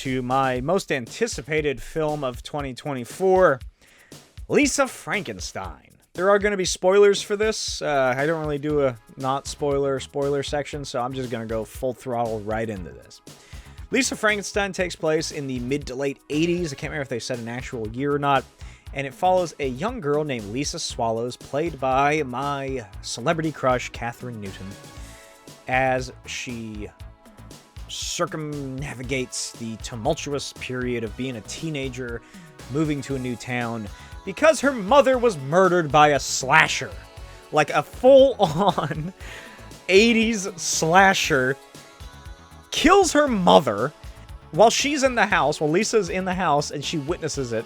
to my most anticipated film of 2024, Lisa Frankenstein. There are going to be spoilers for this. I don't really do a not spoiler section, so I'm just going to go full throttle right into this. Lisa Frankenstein takes place in the mid to late 80s. I can't remember if they said an actual year or not. And it follows a young girl named Lisa Swallows, played by my celebrity crush, Catherine Newton, as she circumnavigates the tumultuous period of being a teenager, moving to a new town, because her mother was murdered by a slasher. Like a full-on 80s slasher kills her mother while she's in the house, while Lisa's in the house, and she witnesses it.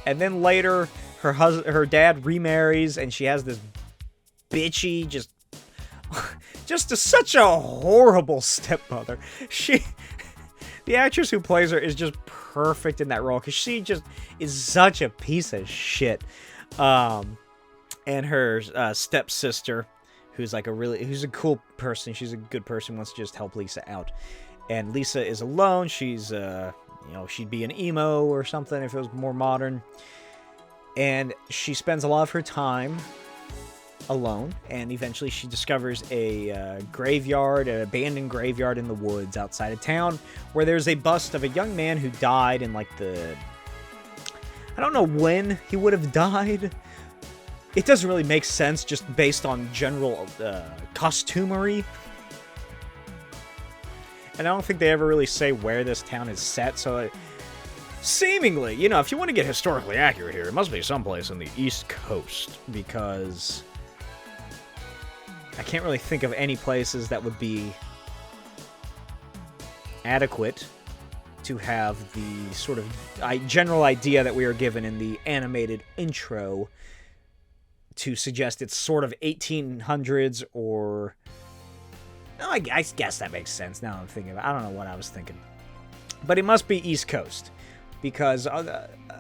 And then later, her dad remarries, and she has this bitchy, just such a horrible stepmother. The actress who plays her is just perfect in that role, because she just is such a piece of shit. And her stepsister, who's a cool person. She's a good person, wants to just help Lisa out. And Lisa is alone. She's, she'd be an emo or something if it was more modern. And she spends a lot of her time alone, and eventually she discovers a graveyard, an abandoned graveyard in the woods outside of town, where there's a bust of a young man who died in, I don't know when he would have died. It doesn't really make sense just based on general costumery. And I don't think they ever really say where this town is set, so seemingly, if you want to get historically accurate here, it must be someplace in the East Coast, because I can't really think of any places that would be adequate to have the sort of general idea that we are given in the animated intro to suggest it's sort of 1800s or... No, I guess that makes sense now I'm thinking about it. I don't know what I was thinking. But it must be East Coast, because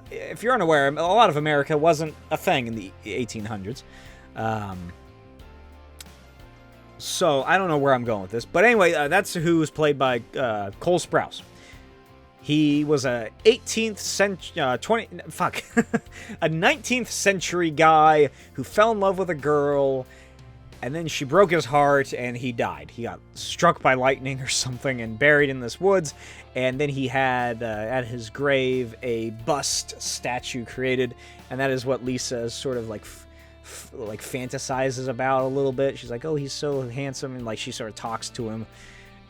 if you're unaware, a lot of America wasn't a thing in the 1800s. So, I don't know where I'm going with this. But anyway, that's who was played by Cole Sprouse. He was a 19th century guy who fell in love with a girl, and then she broke his heart, and he died. He got struck by lightning or something and buried in this woods, and then he had, at his grave, a bust statue created, and that is what Lisa sort of fantasizes about a little bit. She's like, oh, he's so handsome, and she sort of talks to him.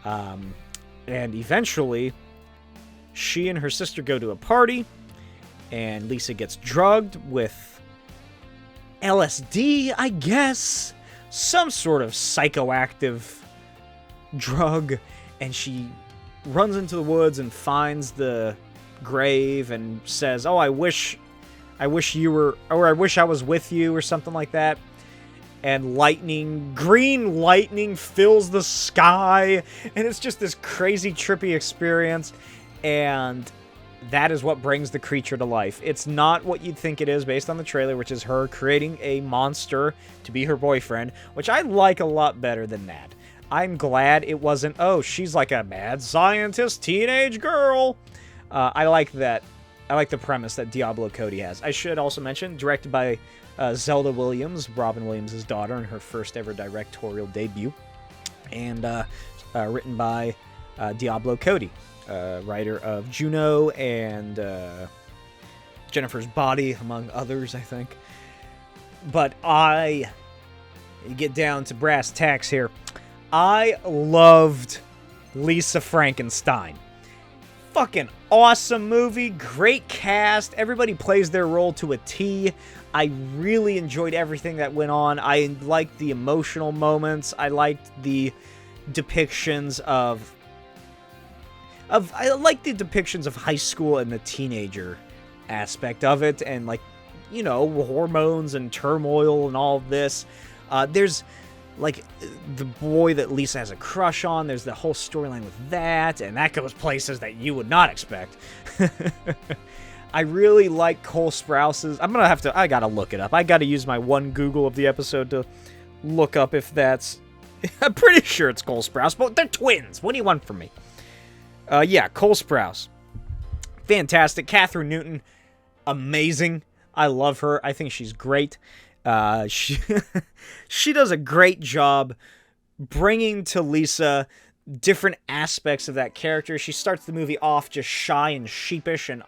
And eventually, she and her sister go to a party, and Lisa gets drugged with LSD, I guess. Some sort of psychoactive drug, and she runs into the woods and finds the grave and says, oh, I wish you were, or I wish I was with you, or something like that. And green lightning fills the sky, and it's just this crazy, trippy experience, and that is what brings the creature to life. It's not what you'd think it is based on the trailer, which is her creating a monster to be her boyfriend, which I like a lot better than that. I'm glad it wasn't, oh, she's like a mad scientist teenage girl. I like that. I like the premise that Diablo Cody has. I should also mention, directed by Zelda Williams, Robin Williams' daughter, in her first ever directorial debut, and written by Diablo Cody, writer of Juno and Jennifer's Body, among others, I think. But you get down to brass tacks here. I loved Lisa Frankenstein. Fucking awesome movie, great cast, everybody plays their role to a T. I really enjoyed everything that went on. I liked the emotional moments. I liked the depictions of high school and the teenager aspect of it, and hormones and turmoil and all of this. There's the boy that Lisa has a crush on. There's the whole storyline with that, and that goes places that you would not expect. I really like Cole Sprouse's... I gotta look it up. I gotta use my one Google of the episode to look up if that's... I'm pretty sure it's Cole Sprouse, but they're twins. What do you want from me? Cole Sprouse. fantastic. Catherine Newton, amazing. I love her. I think she's great. She she does a great job bringing to Lisa different aspects of that character. She starts the movie off just shy and sheepish and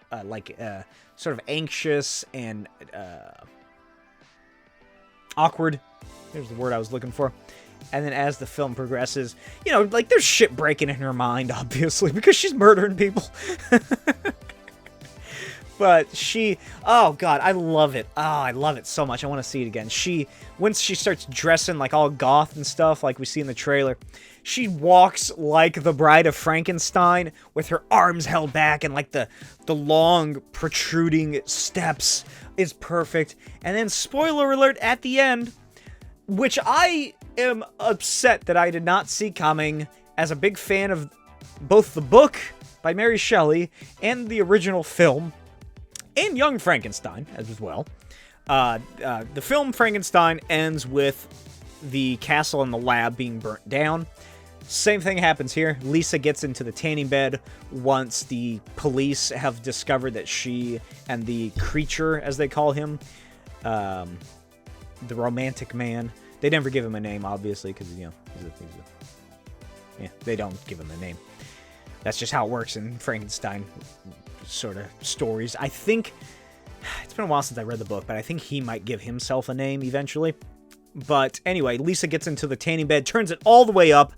sort of anxious and awkward. There's the word I was looking for. And then as the film progresses, like there's shit breaking in her mind, obviously, because she's murdering people. But oh god, I love it. Oh, I love it so much. I want to see it again. Once she starts dressing like all goth and stuff, like we see in the trailer, she walks like the Bride of Frankenstein with her arms held back and like the long protruding steps is perfect. And then spoiler alert at the end, which I am upset that I did not see coming as a big fan of both the book by Mary Shelley and the original film. And Young Frankenstein, as well. The film Frankenstein ends with the castle and the lab being burnt down. Same thing happens here. Lisa gets into the tanning bed once the police have discovered that she and the creature, as they call him, the romantic man, they never give him a name, obviously, because, they don't give him a name. That's just how it works in Frankenstein sort of stories. I think it's been a while since I read the book, but I think he might give himself a name eventually. But anyway, Lisa gets into the tanning bed, turns it all the way up,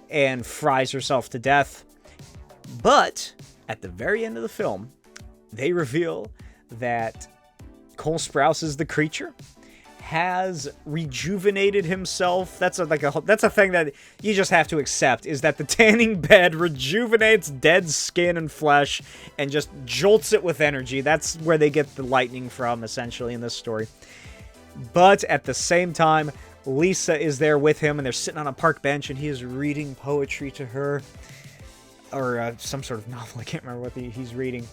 and fries herself to death. But at the very end of the film, they reveal that Cole Sprouse is the creature, has rejuvenated himself. That's a thing that you just have to accept, is that the tanning bed rejuvenates dead skin and flesh and just jolts it with energy. That's where they get the lightning from, essentially, in this story. But at the same time, Lisa is there with him, and they're sitting on a park bench, and he is reading poetry to her, or some sort of novel. I can't remember what he's reading.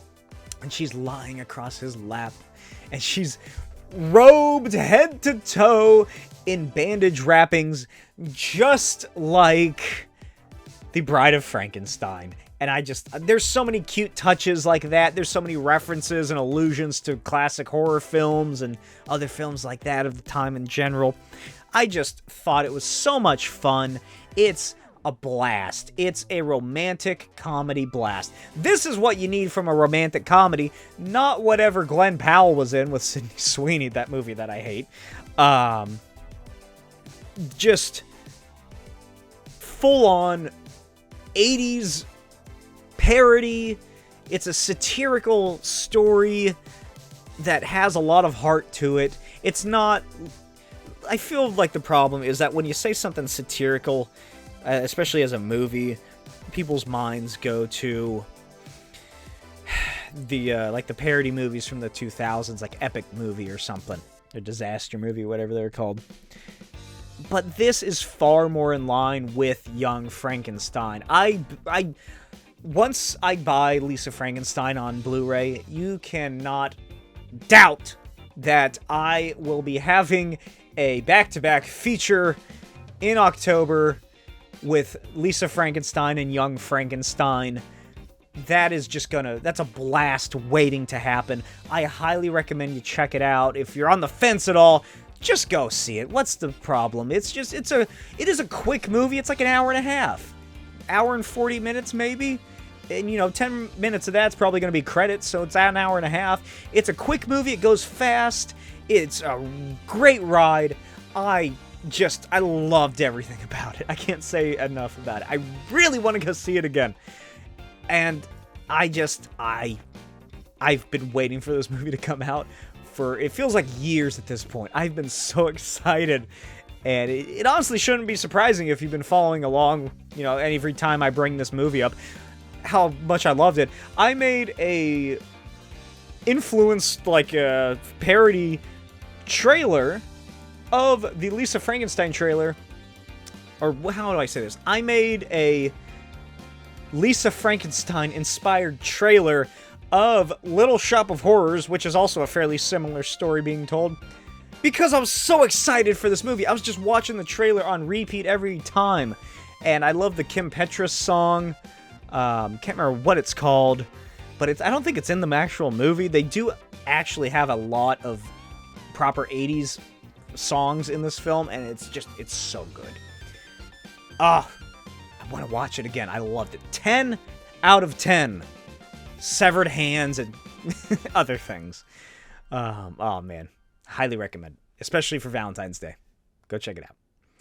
And she's lying across his lap, and she's robed head to toe in bandage wrappings, just like the Bride of Frankenstein. And there's so many cute touches like that. There's so many references and allusions to classic horror films and other films like that of the time in general. I just thought it was so much fun. It's a blast. It's a romantic comedy blast. This is what you need from a romantic comedy, not whatever Glenn Powell was in with Sydney Sweeney, that movie that I hate. Just full-on 80s parody. It's a satirical story that has a lot of heart to it. It's not... I feel like the problem is that when you say something satirical, especially as a movie, people's minds go to the parody movies from the 2000s, like Epic Movie or something, or Disaster Movie, whatever they're called. But this is far more in line with Young Frankenstein. Once I buy Lisa Frankenstein on Blu-ray, you cannot doubt that I will be having a back-to-back feature in October with Lisa Frankenstein and Young Frankenstein. That's a blast waiting to happen. I highly recommend you check it out. If you're on the fence at all, just go see it. What's the problem? It is a quick movie. It's like an hour and a half. Hour and 40 minutes, maybe? And, 10 minutes of that's probably going to be credits, so it's an hour and a half. It's a quick movie. It goes fast. It's a great ride. I loved everything about it. I can't say enough about it. I really want to go see it again. And I've been waiting for this movie to come out for, it feels like years at this point. I've been so excited. And it honestly shouldn't be surprising if you've been following along, every time I bring this movie up, how much I loved it. I made a influenced, parody trailer of the Lisa Frankenstein trailer. Or how do I say this? I made a Lisa Frankenstein inspired trailer of Little Shop of Horrors, which is also a fairly similar story being told, because I was so excited for this movie. I was just watching the trailer on repeat every time, and I love the Kim Petras song. Can't remember what it's called, but I don't think it's in the actual movie. They do actually have a lot of proper 80s songs in this film, and it's so good. I want to watch it again. I loved it. 10 out of 10. Severed hands and other things. Oh man, highly recommend, especially for Valentine's Day. Go check it out.